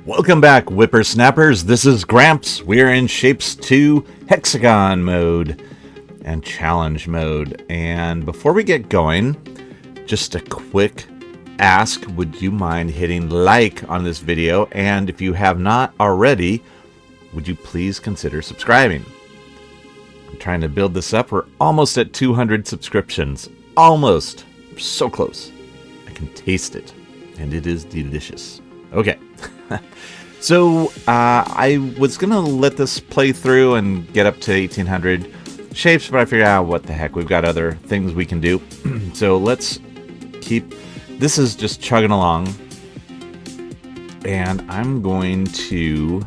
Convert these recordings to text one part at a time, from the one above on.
Welcome back, whippersnappers. This is Gramps. We're in Shapes 2 Hexagon Mode and Challenge Mode. And before we get going, just a quick ask. Would you mind hitting like on this video? And if you have not already, would you please consider subscribing? I'm trying to build this up. We're almost at 200 subscriptions. Almost. We're so close. I can taste it. And it is delicious. Okay. So I was going to let this play through and get up to 1800 shapes, but I figured out what the heck. We've got other things we can do. So let's keep... This is just chugging along. And I'm going to...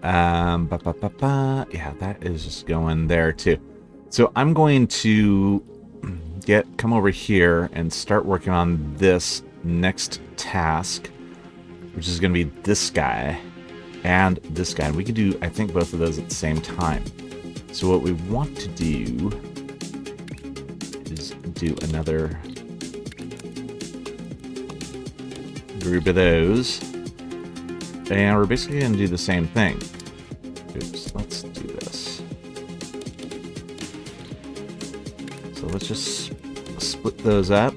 Yeah, that is just going there too. So I'm going to come over here and start working on this next task, which is going to be this guy and this guy. And we can do, I think, both of those at the same time. So what we want to do is do another group of those. And we're basically going to do the same thing. Oops, let's do this. So let's just split those up.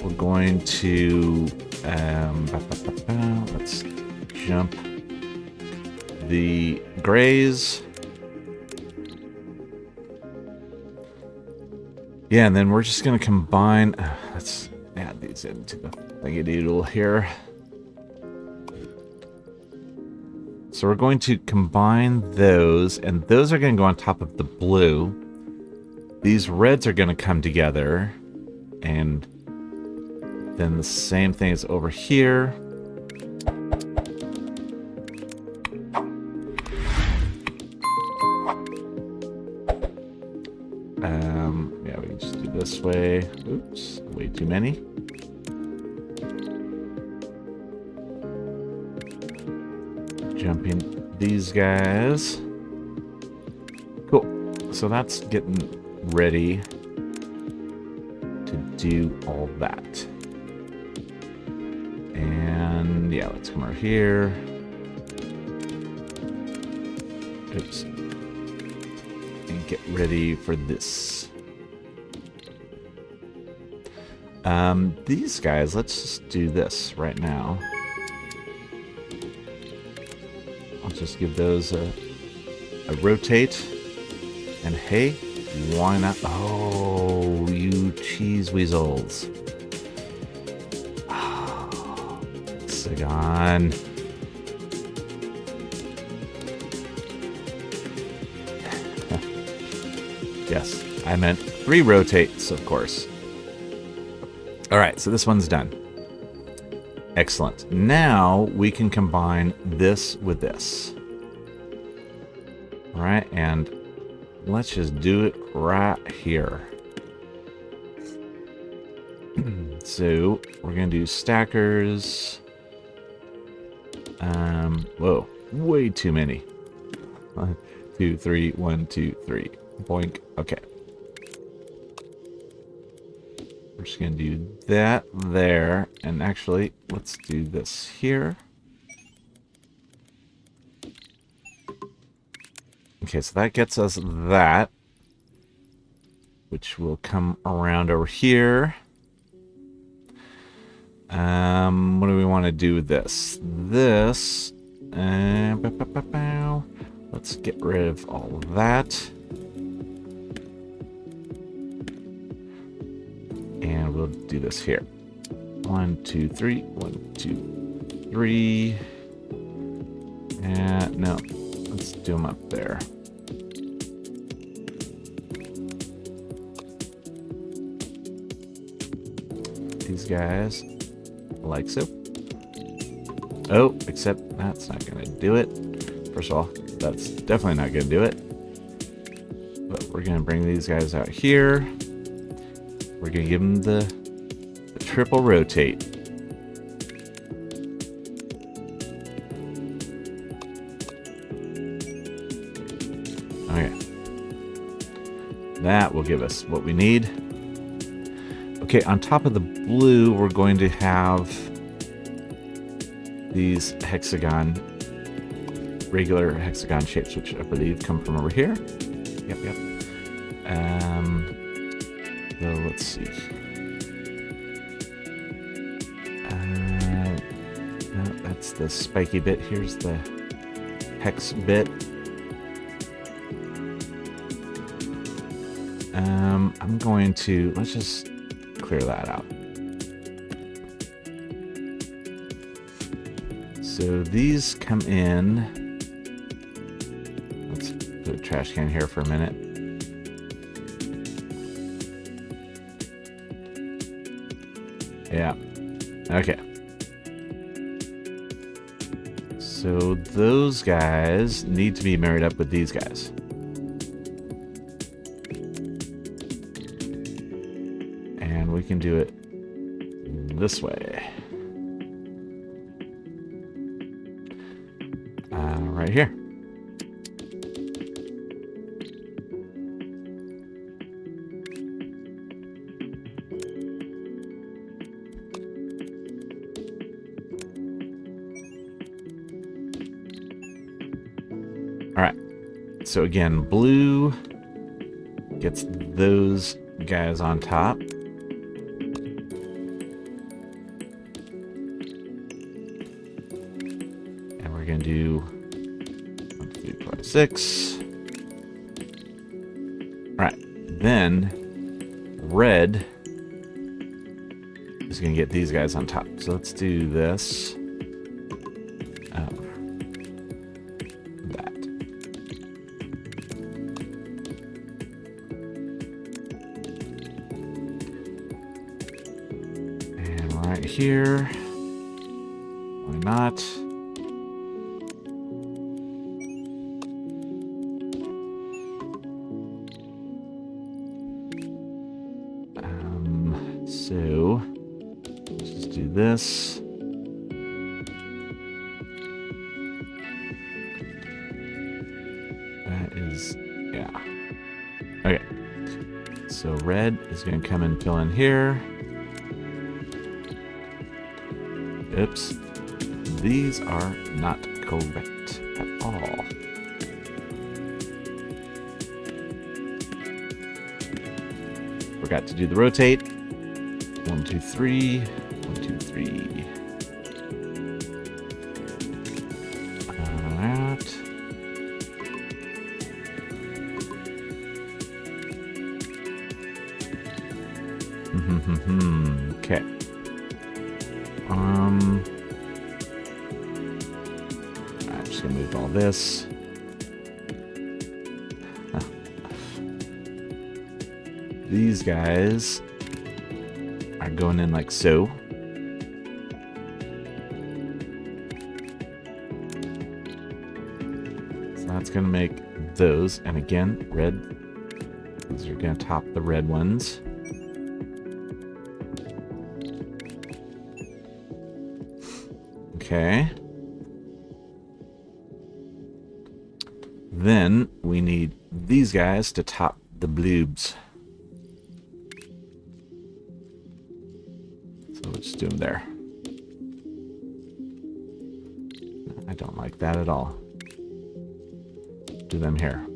We're going to let's jump the grays. Yeah, and then we're just going to combine. Let's add these into the thingy-doodle here. So we're going to combine those, and those are going to go on top of the blue. These reds are going to come together, and then the same thing is over here. Yeah, we can just do this way. Oops, way too many. Jumping these guys. Cool. So that's getting ready to do all that. And yeah, let's come over here. Oops. And get ready for this. These guys, let's just do this right now. I'll just give those a rotate. And hey, why not? Oh, you cheese weasels. Hexagon. Yes, I meant 3 rotates, of course. Alright, so this one's done. Excellent. Now we can combine this with this. Alright, and let's just do it right here. So we're going to do stackers. Whoa, way too many. 1, 2, 3, 1, 2, 3. Boink. Okay. We're just going to do that there. And actually, let's do this here. Okay, so that gets us that. Which will come around over here. What do we want to do with this? This. Let's get rid of all of that. And we'll do this here. 1, 2, 3. 1, 2, 3. And no, let's do them up there. These guys, like so. Oh, except that's not going to do it. First of all, that's definitely not going to do it. But we're going to bring these guys out here. We're going to give them the triple rotate. Okay. That will give us what we need. Okay, on top of the blue, we're going to have these regular hexagon shapes, which I believe come from over here. Yep. So let's see. No, that's the spiky bit. Here's the hex bit. I'm going to, let's just clear that out. So these come in. Let's put a trash can here for a minute. Yeah. Okay. So those guys need to be married up with these guys. And we can do it this way. Right here. All right. So again, blue gets those guys on top. And we're going to do 1, 2, 3, 4, 6. All right. Then red is going to get these guys on top. So let's do this. Here. Why not? So let's just do this. That is, yeah. Okay. So red is going to come and fill in here. Oops, these are not correct at all. Forgot to do the rotate. 1, 2, 3. 1, 2, 3. That. Okay. I'm just gonna move all this. These guys are going in like so. So that's gonna make those, and again, red. These are gonna top the red ones. Okay. Then we need these guys to top the bloobs. So let's do them there. I don't like that at all. Do them here.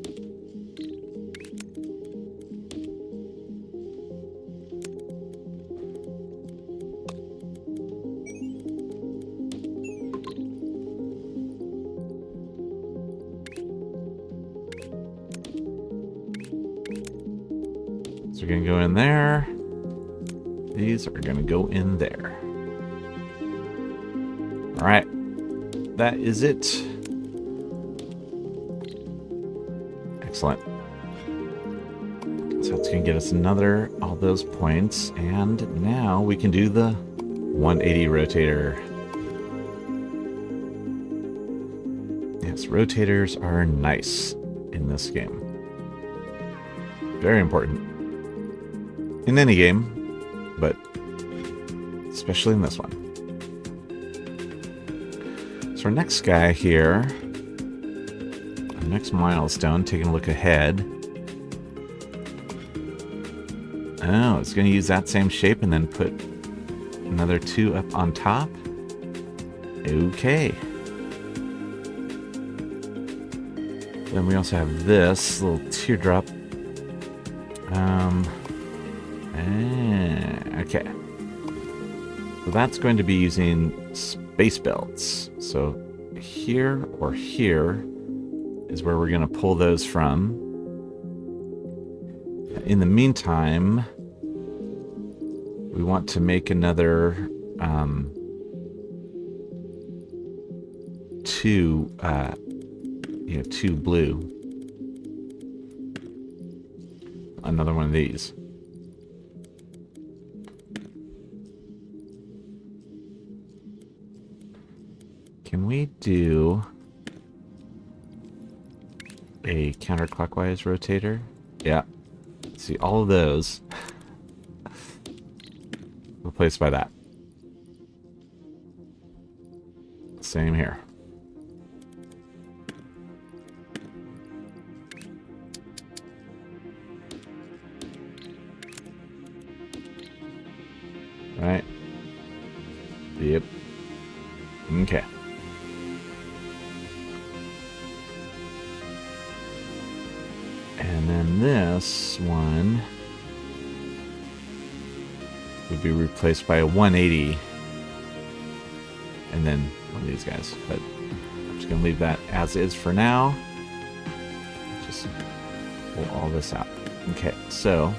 So we're going to go in there. These are going to go in there. All right. That is it. Excellent. So it's going to get us all those points. And now we can do the 180 rotator. Yes, rotators are nice in this game. Very important. In any game, but especially in this one. So our next guy here, our next milestone, taking a look ahead. Oh, it's going to use that same shape and then put another 2 up on top. Okay. Then we also have this little teardrop. Okay. So that's going to be using space belts. So here or here is where we're going to pull those from. In the meantime, we want to make another two blue. Another one of these. Can we do a counterclockwise rotator? Yeah. See, all of those replaced by that. Same here. Right? Yep. Okay. And then this one would be replaced by a 180. And then one of these guys. But I'm just going to leave that as is for now. Just pull all this out. Okay, so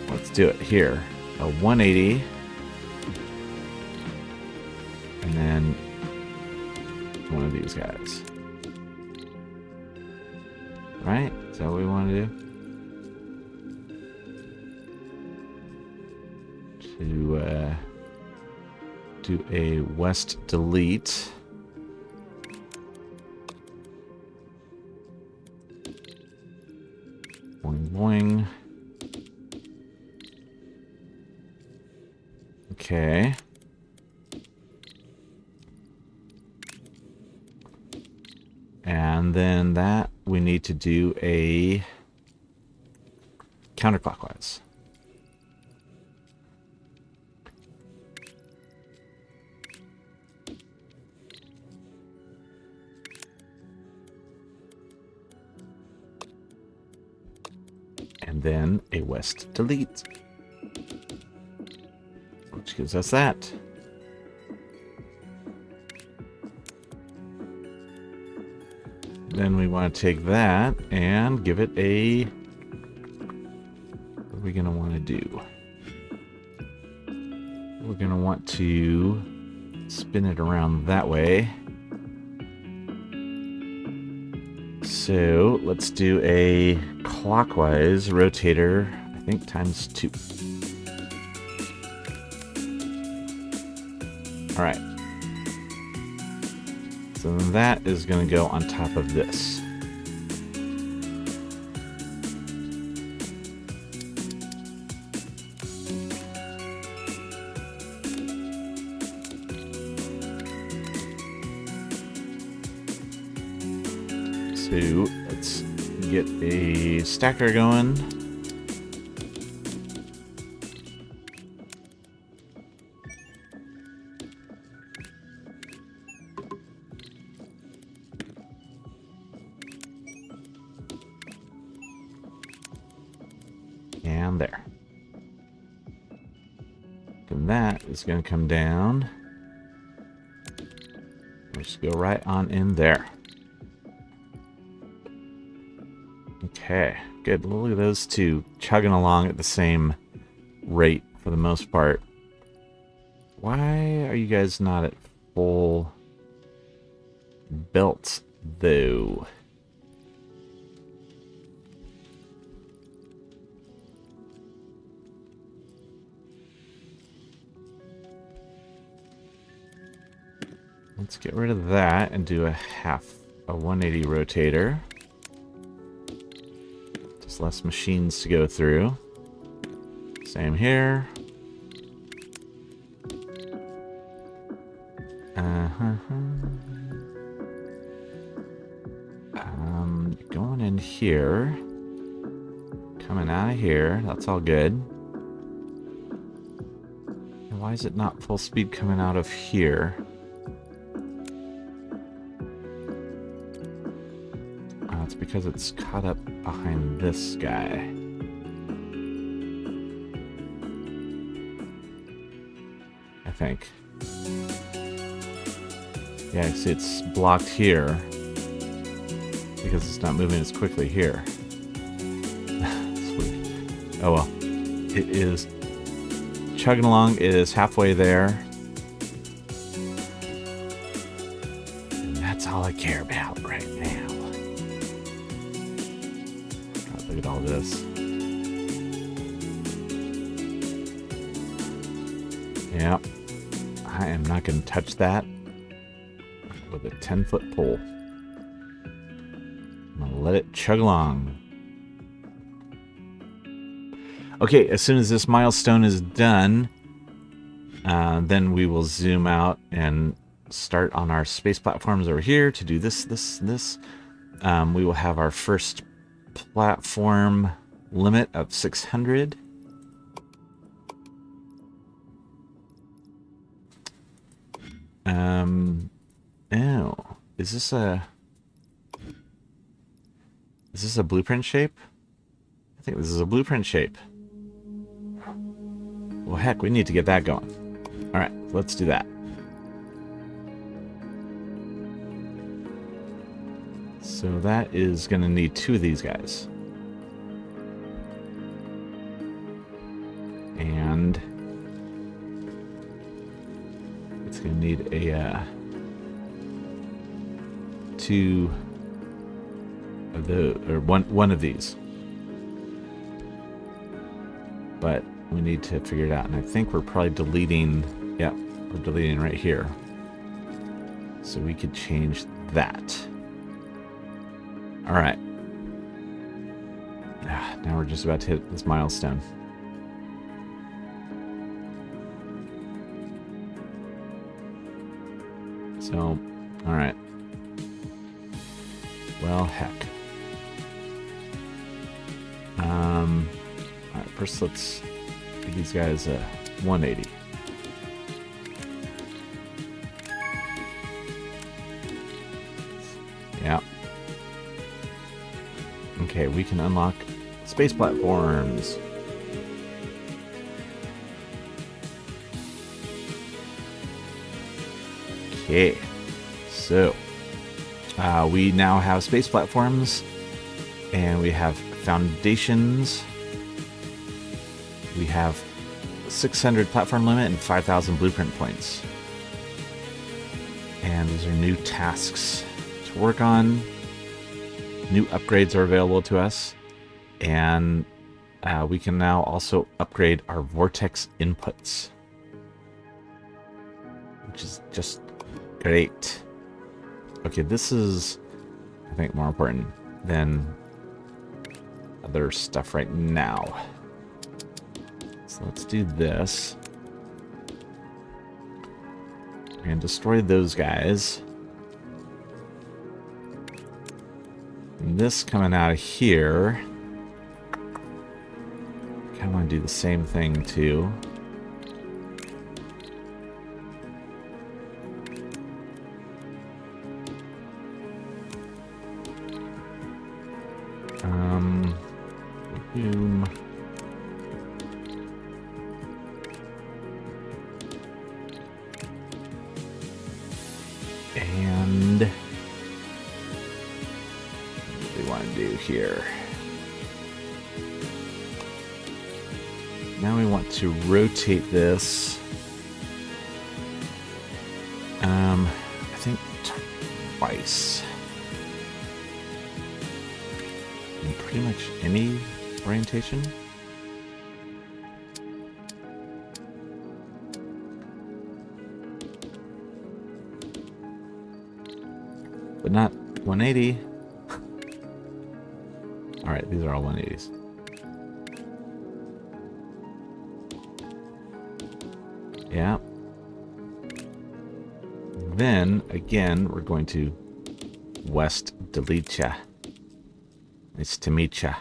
let's do it here. A 180. And then one of these guys. Right? Is that what we want to do? To do a west delete. Boing boing. Okay. And then that we need to do a counterclockwise. And then a west delete, which gives us that. Then we want to take that and give it a... What are we going to want to do? We're going to want to spin it around that way. So let's do a clockwise rotator, I think times 2. All right. So then that is going to go on top of this. So let's get a stacker going. And there. And that is going to come down. Let's go right on in there. Okay, good. Look at those two chugging along at the same rate for the most part. Why are you guys not at full belt, though? Let's get rid of that and do a 180 rotator. Just less machines to go through. Same here. Going in here. coming out of here. That's all good. And why is it not full speed coming out of here? It's because it's caught up behind this guy. I think. Yeah, see, it's blocked here because it's not moving as quickly here. Sweet. Oh well. It is chugging along. It is halfway there. And that's all I care about right now. God, look at all this. Yep. I am not going to touch that with a 10-foot pole. I'm going to let it chug along. Okay, as soon as this milestone is done, then we will zoom out and start on our space platforms over here to do this. We will have our first platform limit of 600. Oh, is this a blueprint shape? I think this is a blueprint shape. Well, heck, we need to get that going. All right, let's do that. So that is going to need 2 of these guys. And it's going to need a 2 of the, or one of these. But we need to figure it out, and I think we're probably deleting. Yeah, we're deleting right here. So we could change that. All right. Now we're just about to hit this milestone. So, all right. Well, heck. All right, first let's give these guys a 180. Yeah. Okay, we can unlock space platforms. Okay, so we now have space platforms, and we have foundations. We have 600 platform limit and 5,000 blueprint points. And these are new tasks to work on. New upgrades are available to us, and we can now also upgrade our vortex inputs, which is just great. Okay, this is, I think, more important than other stuff right now. So let's do this. We're going to destroy those guys. And this coming out of here. Kind of want to do the same thing too. Boom. And what do we want to do here? Now we want to rotate this. I think twice. In pretty much any orientation. But not 180. Alright, these are all 180s. Yeah. Then, again, we're going to West delete ya. Nice to meet ya.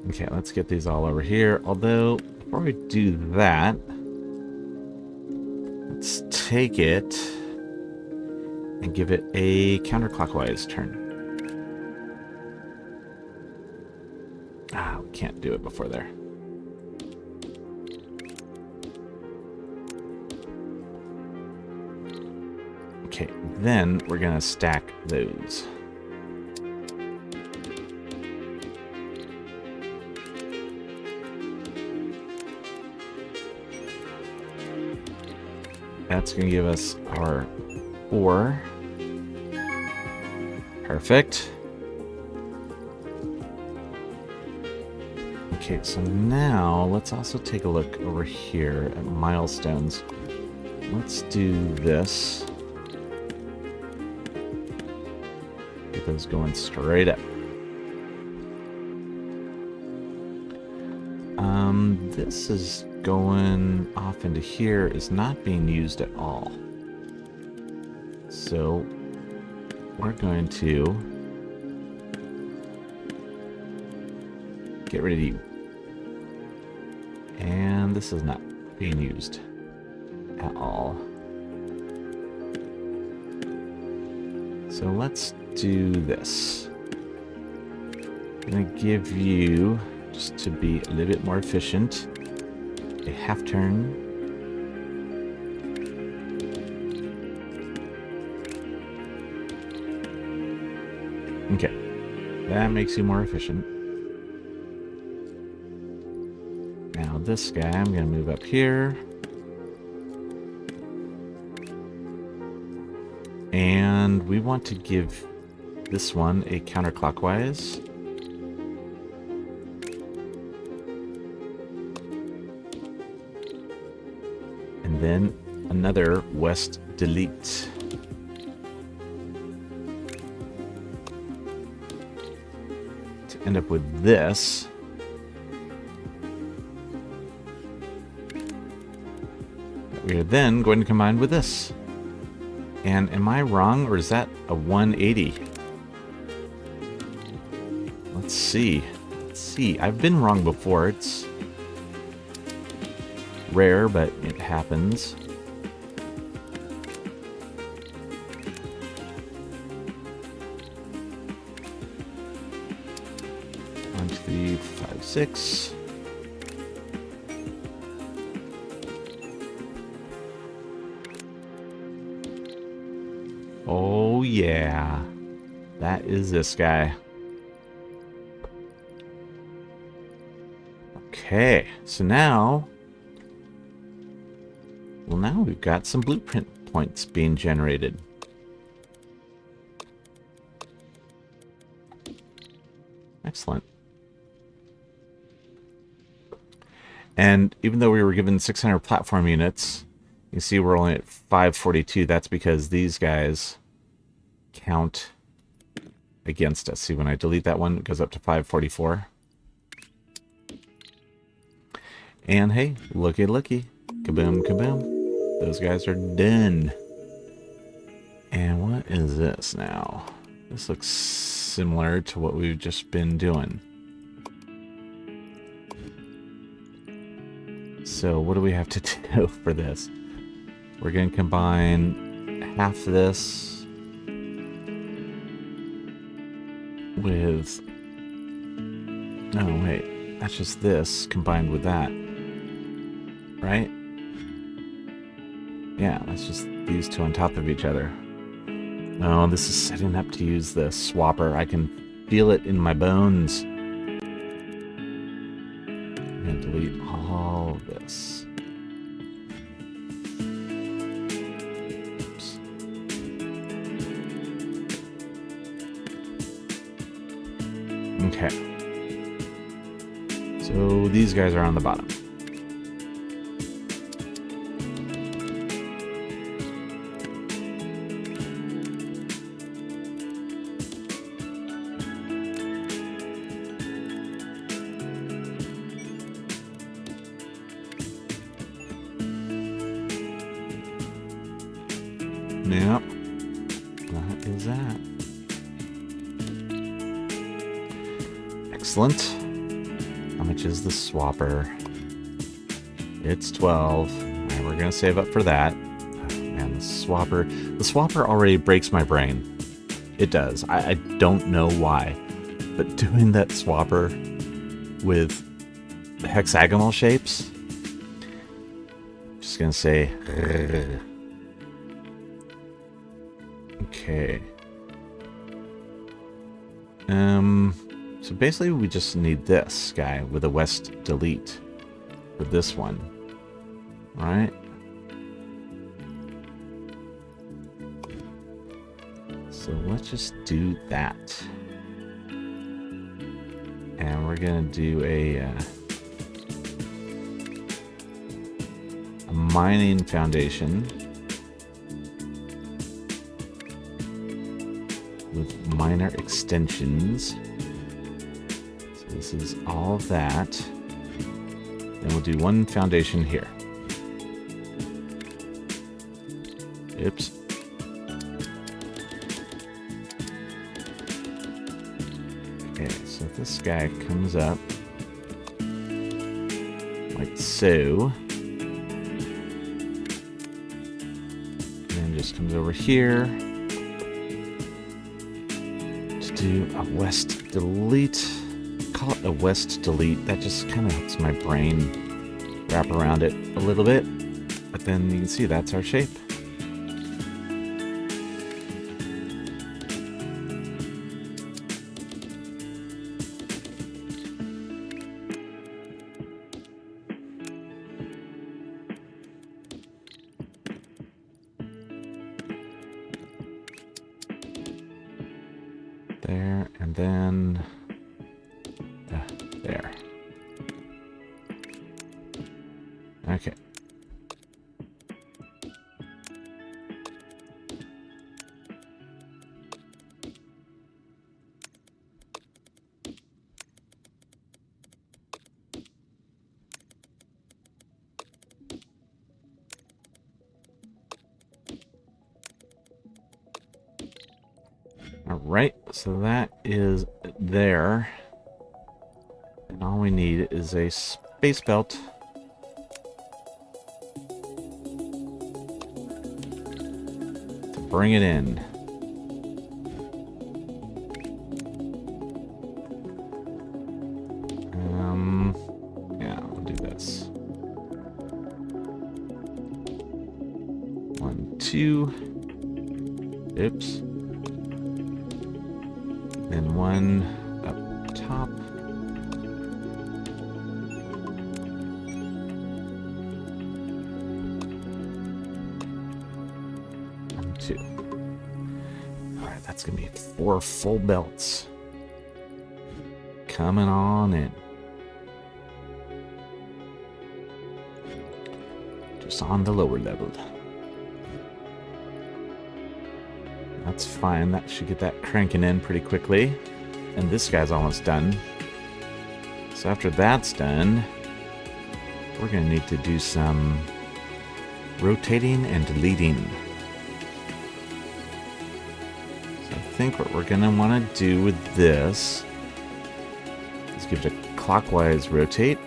Okay, let's get these all over here. Although, before we do that, let's take it and give it a counterclockwise turn. Ah, we can't do it before there. Okay, then we're gonna stack those. That's gonna give us our ore. Perfect. Okay, so now let's also take a look over here at milestones. Let's do this. Get those going straight up. This is going off into here, is not being used at all. So we're going to get rid of you. And this is not being used at all. So let's do this. I'm going to give you, just to be a little bit more efficient, a half turn. Okay, that makes you more efficient. Now this guy, I'm going to move up here. And we want to give this one a counterclockwise. And then another west delete. To end up with this. We are then going to combine with this. And am I wrong, or is that a 180? Let's see. Let's see. I've been wrong before. It's rare, but it happens. One, two, three, five, six. Oh yeah, that is this guy. Okay, so now, well, now we've got some blueprint points being generated. Excellent. And even though we were given 600 platform units, you see we're only at 542. That's because these guys count against us. See, when I delete that one, it goes up to 544. And hey, looky, looky. Kaboom, kaboom. Those guys are done. And what is this now? This looks similar to what we've just been doing. So what do we have to do for this? We're going to combine half this with... No, wait. That's just this combined with that. Right? Yeah, that's just these two on top of each other. Oh, this is setting up to use the swapper. I can feel it in my bones. I'm going to delete all of this. Oops. Okay. So these guys are on the bottom. Yep. That is that. Excellent. How much is the swapper? It's 12. Alright, we're gonna save up for that. Oh, man, the swapper already breaks my brain. It does. I don't know why. But doing that swapper with hexagonal shapes, I'm just gonna say okay. So basically we just need this guy with a west delete for this one. Right? So let's just do that. And we're gonna do a mining foundation with minor extensions. So this is all of that. Then we'll do one foundation here. Oops. Okay, so this guy comes up like so. And then just comes over here to do a west delete. Call it a west delete. That just kind of helps my brain wrap around it a little bit. But then you can see that's our shape. There, and then there. Okay. Alright, so that is there. And all we need is a space belt. To bring it in. Yeah, we'll do this. 1, 2. Oops. And one up top. And 2. Alright, that's gonna be 4 full belts. Coming on in. Just on the lower level. That's fine. That should get that cranking in pretty quickly. And this guy's almost done. So after that's done, we're going to need to do some rotating and deleting. So I think what we're going to want to do with this is give it a clockwise rotate.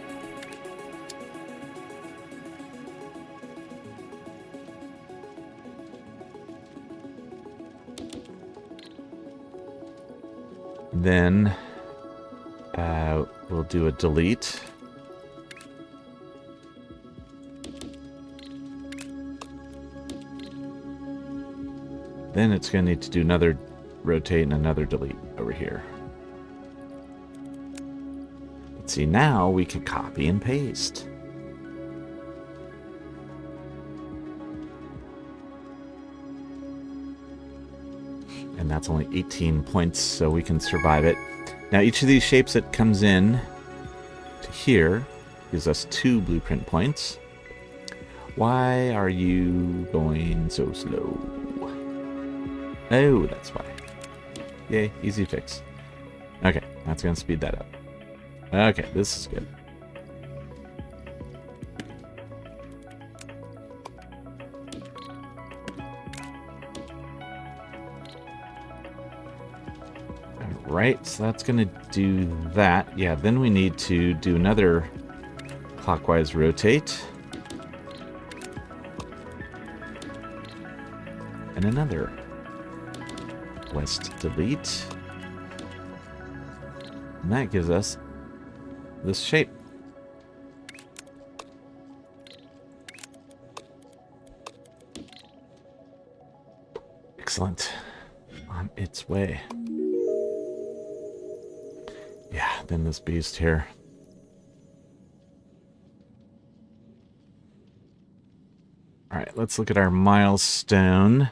Then we'll do a delete. Then it's going to need to do another rotate and another delete over here. Let's see, now we can copy and paste. And that's only 18 points, so we can survive it. Now, each of these shapes that comes in to here gives us 2 blueprint points. Why are you going so slow? Oh, that's why. Yay, easy fix. Okay, that's going to speed that up. Okay, this is good. Right, so that's going to do that. Yeah, then we need to do another clockwise rotate. And another west delete. And that gives us this shape. Excellent. On its way. Yeah, then this beast here. All right, let's look at our milestone.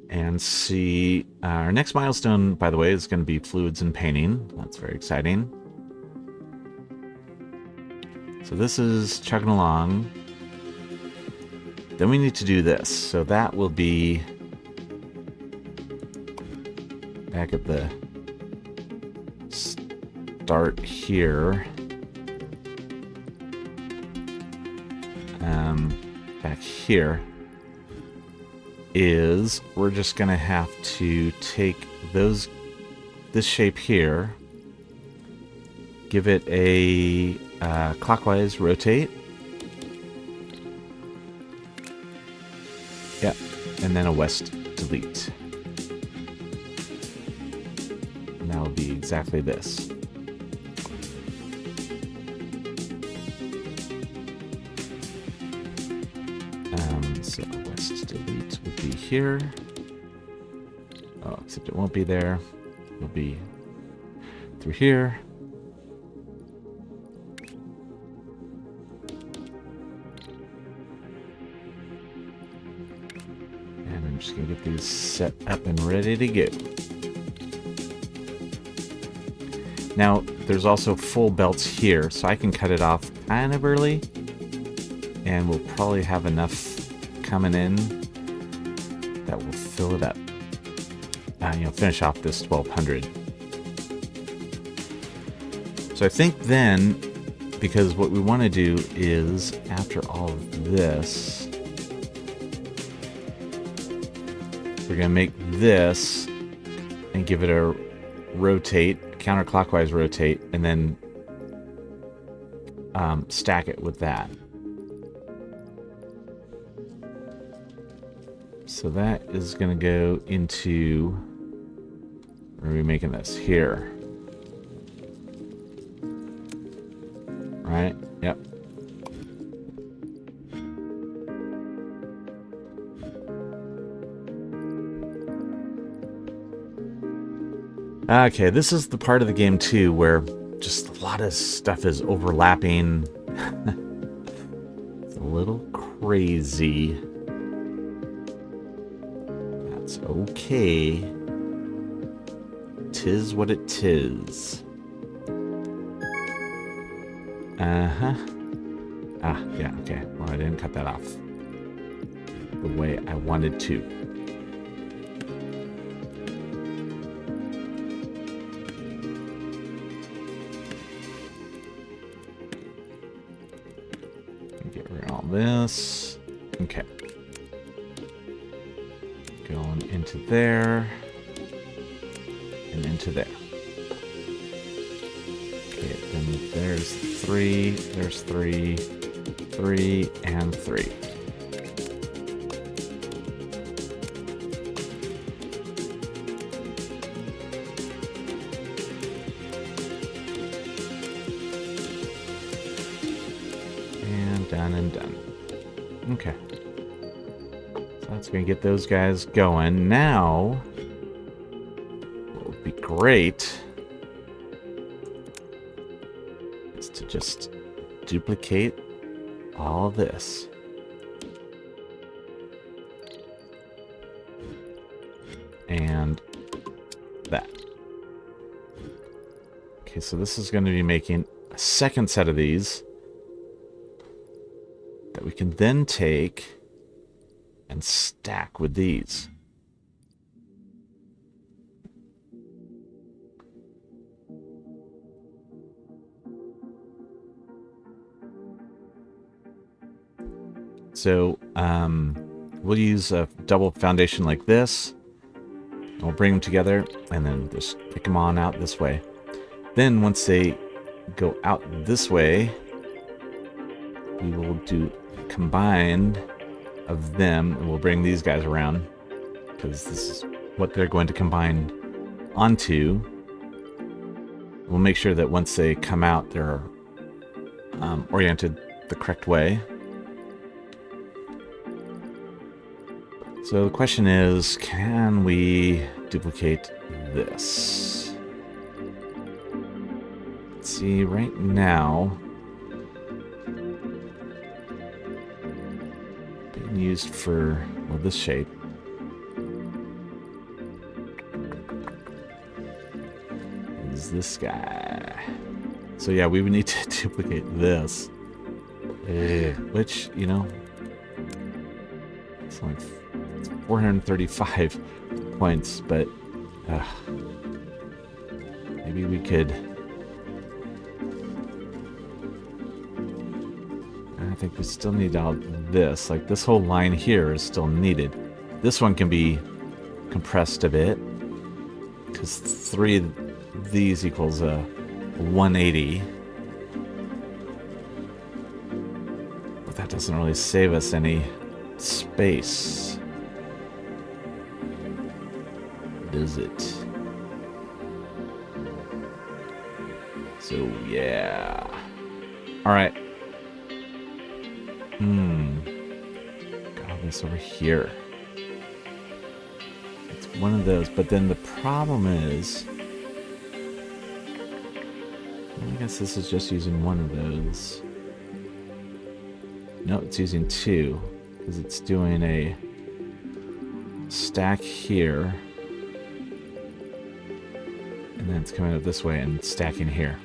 And see, our next milestone, by the way, is going to be fluids and painting. That's very exciting. So this is chugging along. Then we need to do this. So that will be back at the start here. Back here is we're just going to have to take this shape here, give it a clockwise rotate. Yep, and then a west delete. And that will be exactly this. So west delete would be here. Oh, except it won't be there. It'll be through here. And I'm just going to get these set up and ready to go. Now, there's also full belts here, so I can cut it off kind of early. And we'll probably have enough coming in that will fill it up. Finish off this 1200. So I think then, because what we want to do is, after all of this, we're going to make this and give it a rotate, counterclockwise rotate, and then stack it with that. So that is going to go into, where are we making this? Here. Right? Yep. Okay, this is the part of the game too where just a lot of stuff is overlapping. It's a little crazy. That's okay. Tis what it tis. Uh-huh. Ah, yeah, okay. Well, I didn't cut that off the way I wanted to. Get rid of all this. Okay. Going into there. And into there. Okay, then there's 3, there's 3, 3, and 3. And done and done. Okay. So that's going to get those guys going. Now, what would be great is to just duplicate all this. And that. Okay, so this is going to be making a second set of these that we can then take and stack with these. So, we'll use a double foundation like this. We'll bring them together and then just kick them on out this way. Then once they go out this way, we will do combined of them, and we'll bring these guys around because this is what they're going to combine onto. We'll make sure that once they come out, they're oriented the correct way. So the question is, can we duplicate this? Let's see, right now, being used for, well, this shape. Is this guy. So yeah, we would need to duplicate this. Which, you know, it's like 435 points, but maybe we could. I think we still need all this. Like this whole line here is still needed. This one can be compressed a bit because 3 of these equals a 180. But that doesn't really save us any space. Does it? So yeah. Alright. Got all this over here. It's one of those, but then the problem is, I guess this is just using one of those. No, it's using 2, because it's doing a stack here, and then it's coming up this way and stacking here.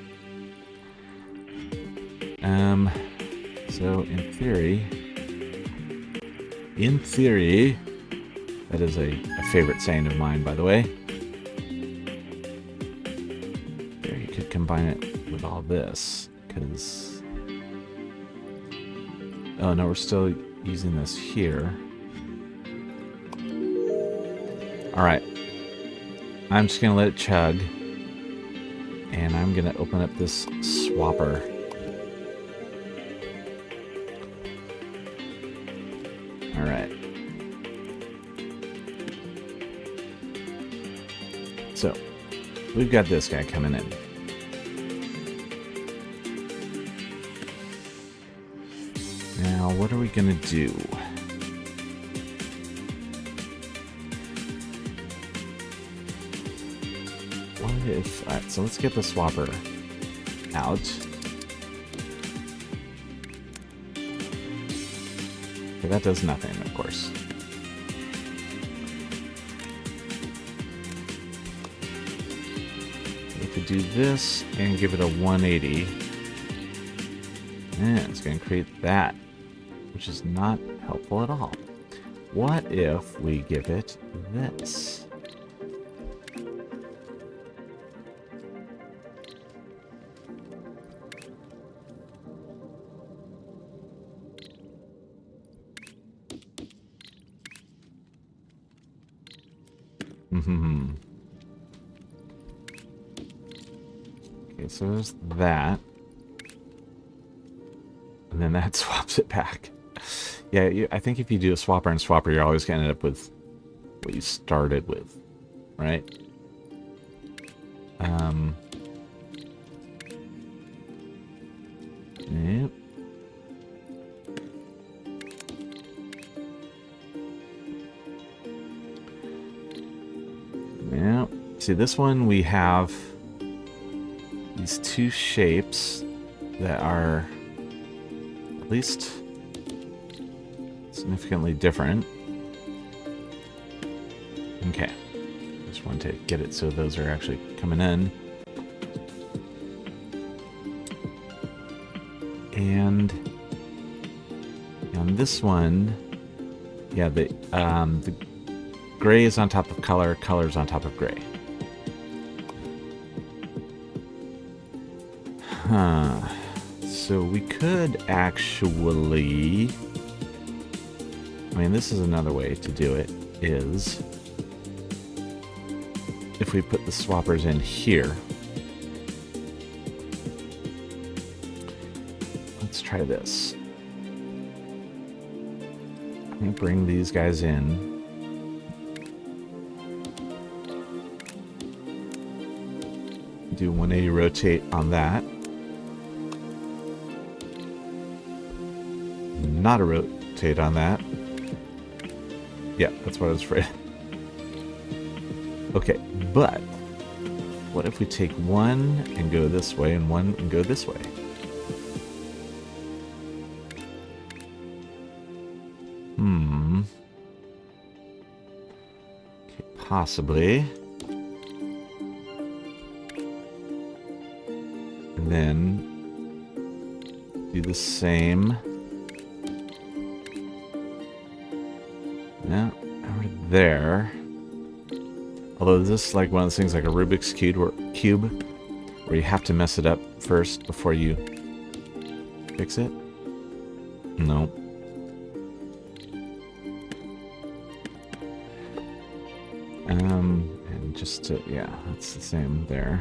So in theory, that is a favorite saying of mine, by the way. There, you could combine it with all this, because... Oh no, we're still using this here. Alright. I'm just going to let it chug. And I'm going to open up this swapper. Alright. So, we've got this guy coming in. Now, what are we going to do? What if... Alright, so let's get the swapper out. Okay, that does nothing, of course. We could do this and give it a 180. And it's going to create that, which is not helpful at all. What if we give it this? Okay, so there's that. And then that swaps it back. Yeah, I think if you do a swapper and swapper, you're always going to end up with what you started with, right? Yep. Yeah. See, this one we have these 2 shapes that are at least significantly different. Okay. Just want to get it so those are actually coming in. And on this one, yeah, the gray is on top of color, color is on top of gray. Huh. So we could actually... mean, this is another way to do it, is if we put the swappers in here. Let's try this. I'm going to bring these guys in. Do 180 rotate on that. Not a rotate on that. Yeah, that's what I was afraid. Okay, but what if we take one and go this way and one and go this way? Okay, possibly. And then do the same. Yeah, over there. Although this is like one of those things like a Rubik's cube where you have to mess it up first before you fix it. No. And just to, yeah, that's the same there.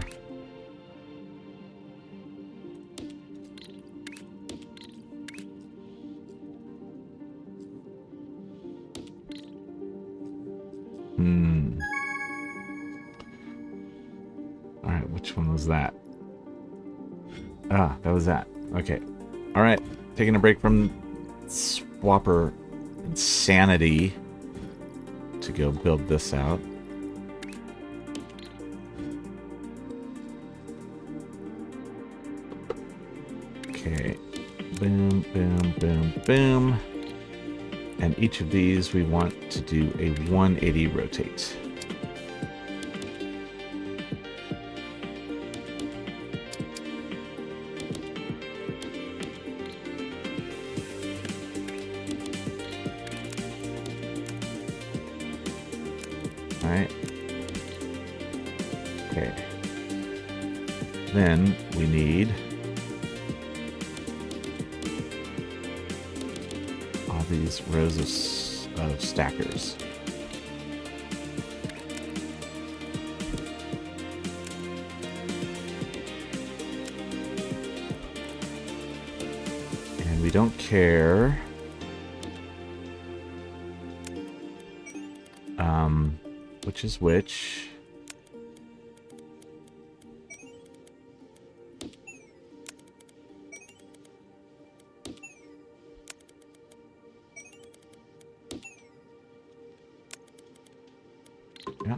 Alright, which one was that? Ah, that was that. Okay. Alright, taking a break from swapper insanity to go build this out. Okay. Boom, boom, boom, boom. And each of these we want to do a 180 rotate. Alright. Okay. Then we need all these rows of stackers. And we don't care which is which. Yeah.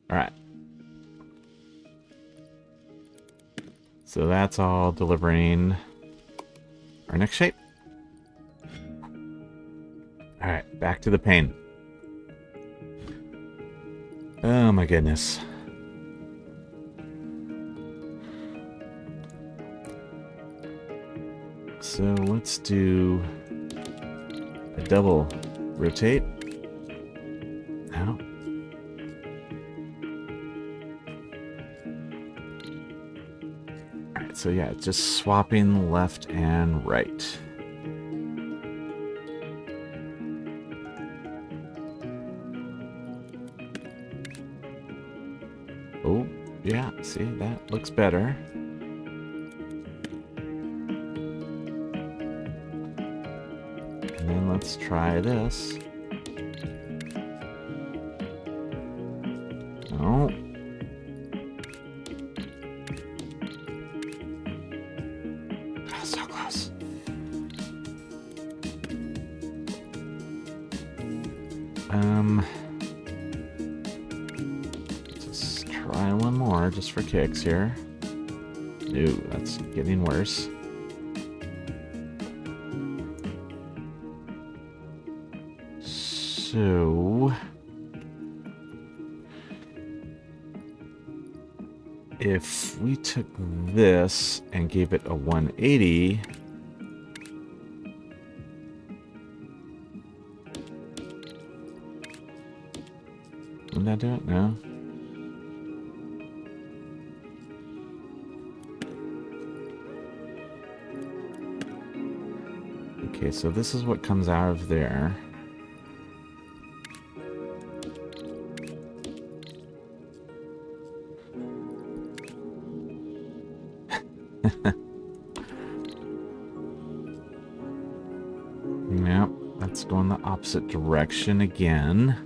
All right. So that's all delivering our next shape. All right, back to the pain. Oh my goodness. So let's do a double rotate. Now. Alright, so yeah, just swapping left and right. Oh, yeah, see, that looks better. And then let's try this. Oh. Oh, so close. Just try one more just for kicks here. Ooh, that's getting worse. So if we took this and gave it a 180, Didn't that do it? No. Okay, so this is what comes out of there. Yep, that's going the opposite direction again.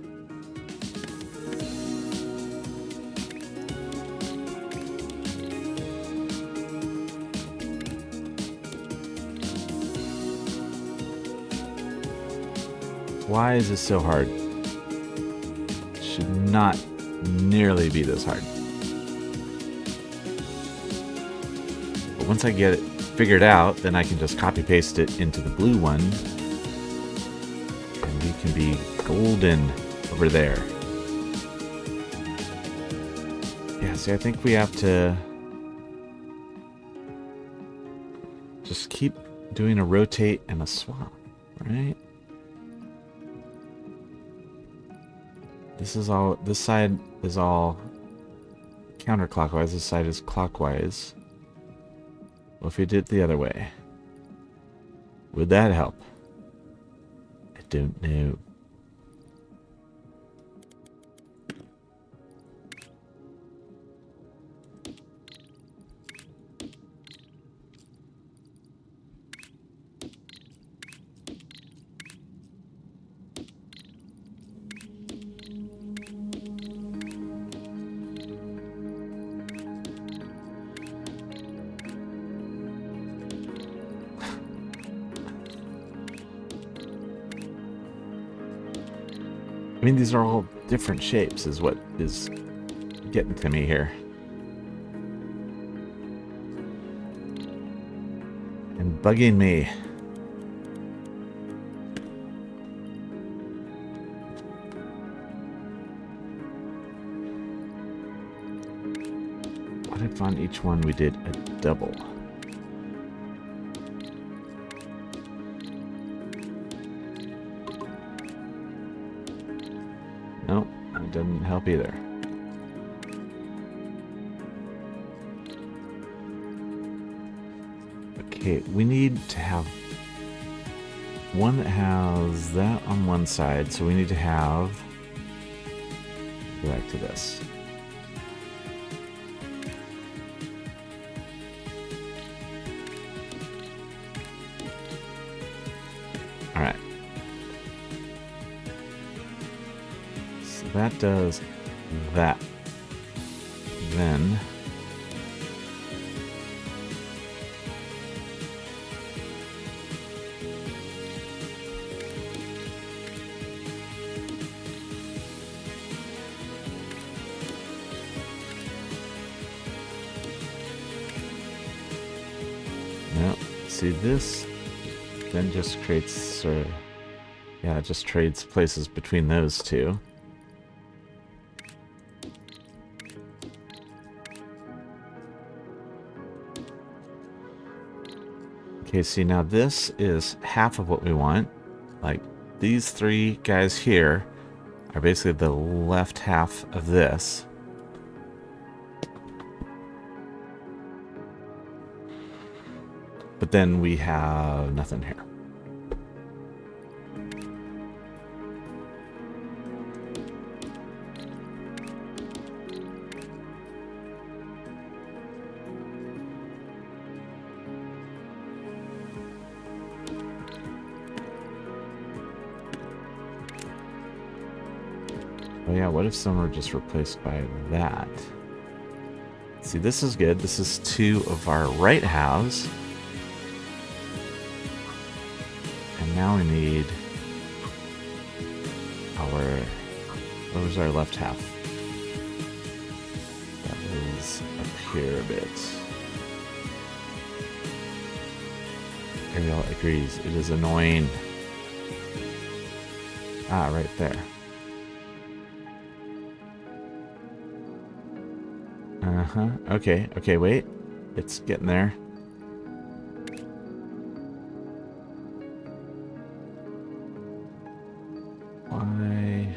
Why is this so hard? It should not nearly be this hard. But once I get it figured out, then I can just copy paste it into the blue one. And we can be golden over there. Yeah, see, I think we have to just keep doing a rotate and a swap, right? This side is all counterclockwise, this side is clockwise. Well, if we did it the other way, would that help? I don't know. I mean, these are all different shapes is what is getting to me here. And bugging me. What if on each one we did a double? Nope, that doesn't help either. Okay, we need to have one that has that on one side, so we need to have, go back to this. All right. So that does that. Then no, see this then just creates yeah, it just trades places between those two. Okay, see now this is half of what we want. Like these three guys here are basically the left half of this. But then we have nothing here. Oh yeah, what if some were just replaced by that? See, this is good. This is two of our right halves. And now we need our, where was our left half? That is up here a bit. Ariel agrees. It is annoying. Ah, right there. Uh-huh. Okay. Okay, wait. It's getting there. Why?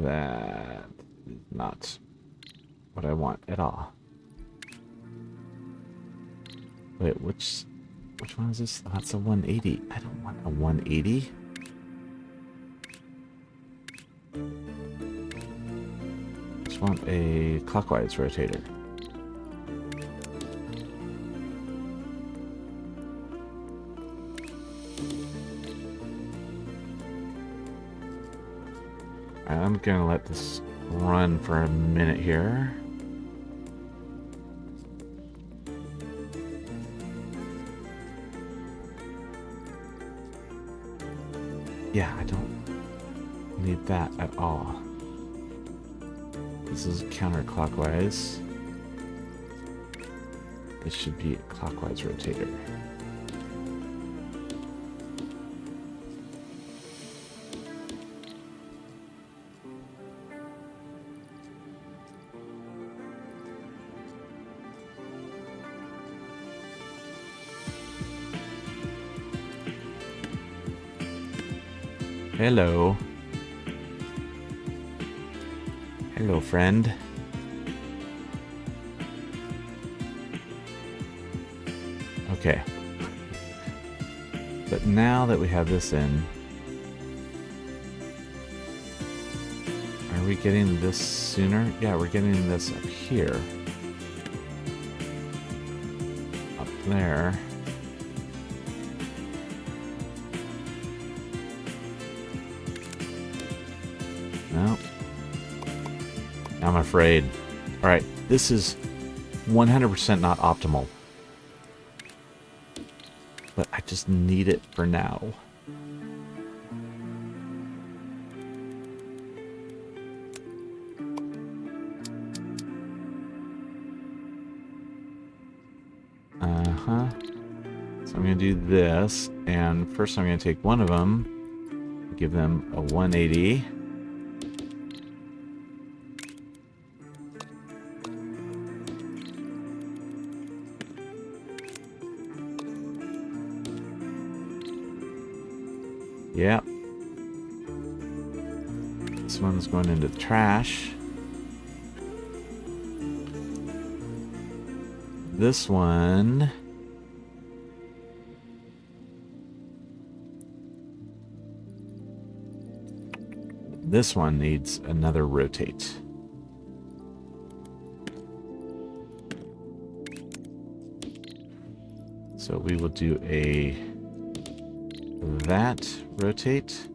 That is not what I want at all. Wait, which one is this? Oh, that's a 180. I don't want a 180. Just want a clockwise rotator. I'm gonna let this run for a minute here. Yeah, I don't need that at all. This is counterclockwise. This should be a clockwise rotator. Hello. Hello, friend. Okay. But now that we have this in, are we getting this sooner? Yeah, we're getting this up here. Up there. No. I'm afraid. Alright, this is 100% not optimal. But I just need it for now. Uh-huh. So I'm going to do this, and first I'm going to take one of them, give them a 180. Yep. This one's going into the trash. This one... This one needs another rotate. So we will do a... that rotate.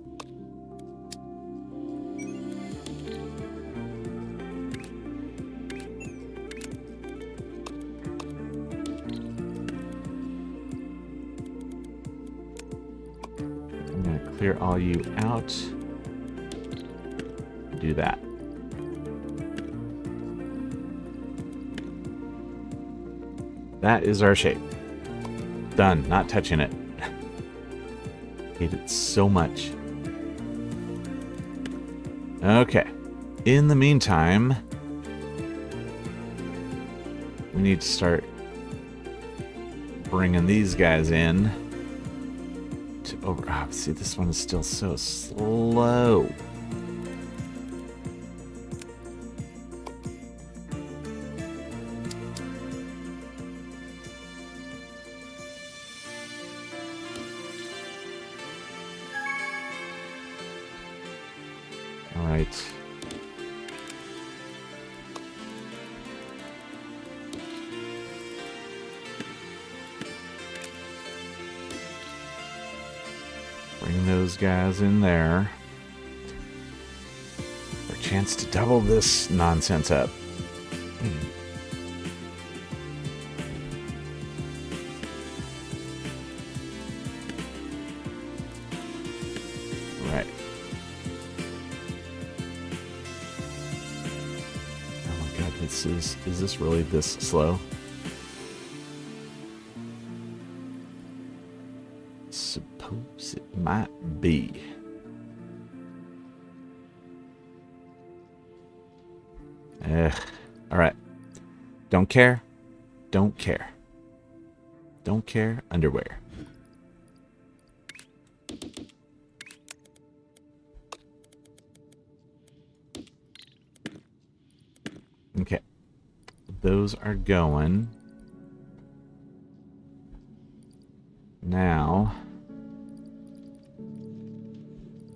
I'm going to clear all you out. Do that. That is our shape. Done. Not touching it. Hate it so much. Okay. In the meantime, we need to start bringing these guys in to over. Oh, see, this one is still so slow. Right. Bring those guys in there. For a chance to double this nonsense up. Right. Is this really this slow? Suppose it might be. Alright. Don't care. Don't care. Don't care. Underwear. Okay. Those are going. Now,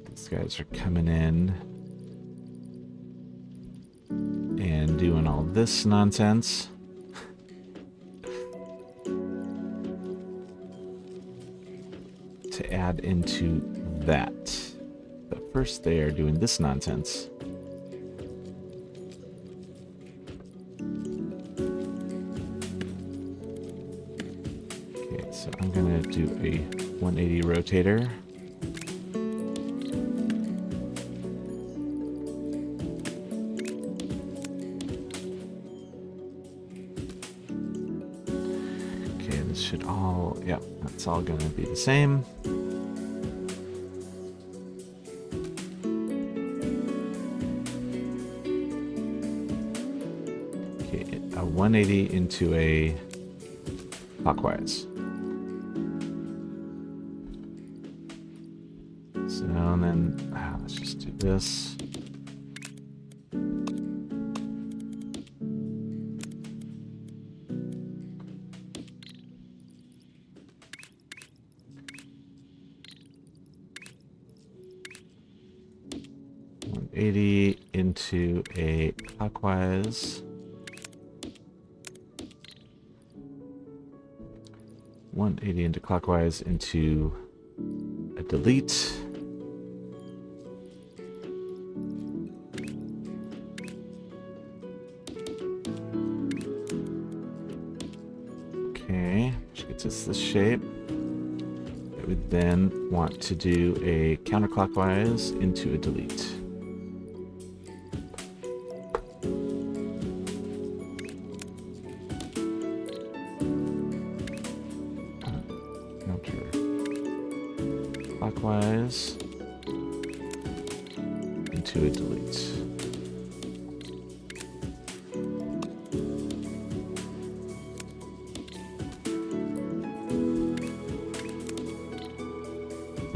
these guys are coming in and doing all this nonsense. To add into that. But first they are doing this nonsense. Okay, so I'm gonna do a 180 rotator. Okay, this should all, yep, that's all gonna be the same. Okay, a 180 into a clockwise. So and then let's just do this. $180 into a clockwise. 180 into clockwise into a delete. Okay, which gets us this shape. I would then want to do a counterclockwise into a delete. Counterclockwise into a delete.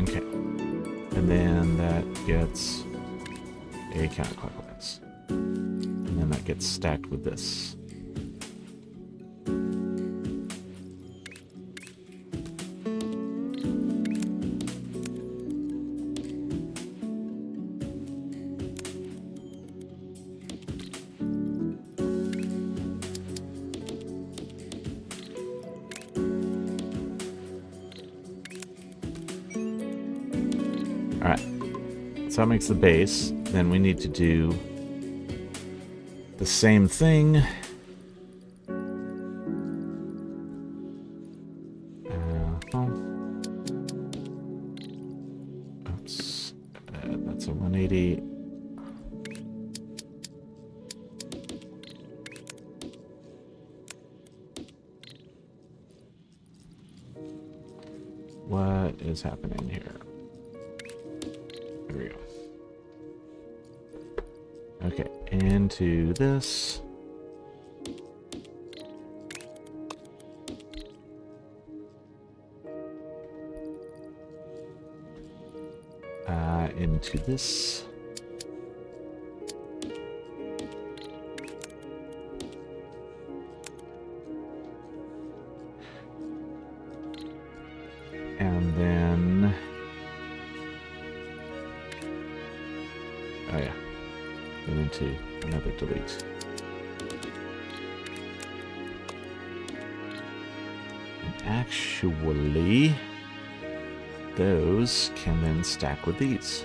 Okay, and then that gets a counterclockwise, and then that gets stacked with this. Alright, so that makes the base. Then we need to do the same thing. Oops, that's a 180. What is happening here? There we go. Okay, into this. Into this. And then, oh yeah, and into another delete. And actually, those can then stack with these.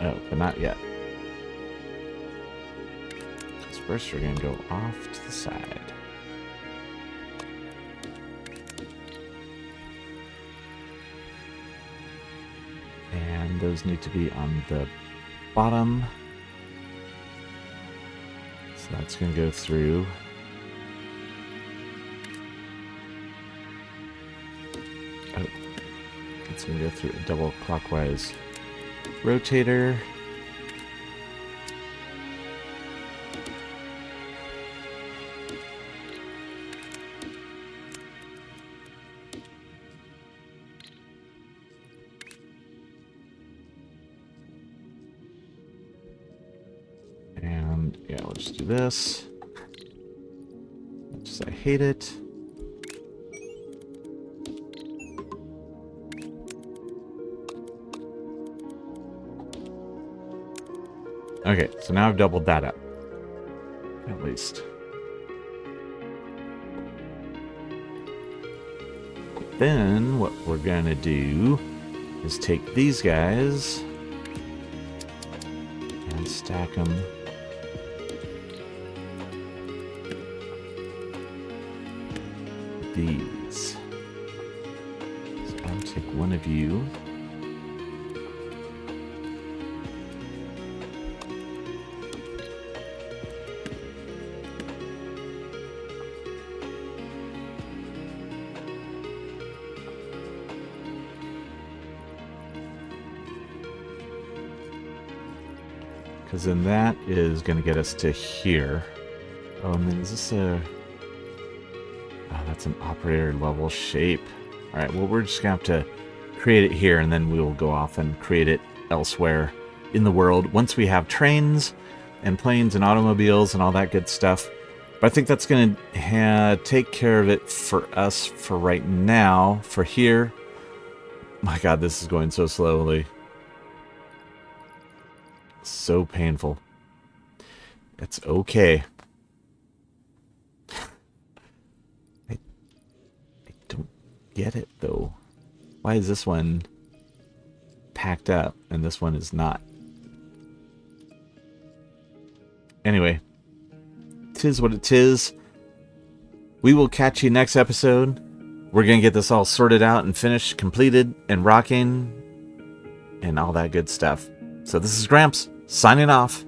Oh, but not yet. Because first we're going to go off to the side. And those need to be on the bottom. So that's going to go through. Oh, it's going to go through a double clockwise rotator. just do this. Just I hate it. Okay, so now I've doubled that up. At least. Then what we're gonna do is take these guys and stack them with these. So I'll take one of you. Because then that is going to get us to here. Oh, and then is this a... Oh, that's an operator level shape. Alright, well, we're just going to have to create it here, and then we'll go off and create it elsewhere in the world once we have trains and planes and automobiles and all that good stuff. But I think that's going to take care of it for us for right now. For here... My god, this is going so slowly. So painful. It's okay. I don't get it, though. Why is this one packed up and this one is not? Anyway, 'tis what it 'tis. We will catch you next episode. We're going to get this all sorted out and finished, completed, and rocking, and all that good stuff. So this is Gramps, signing off.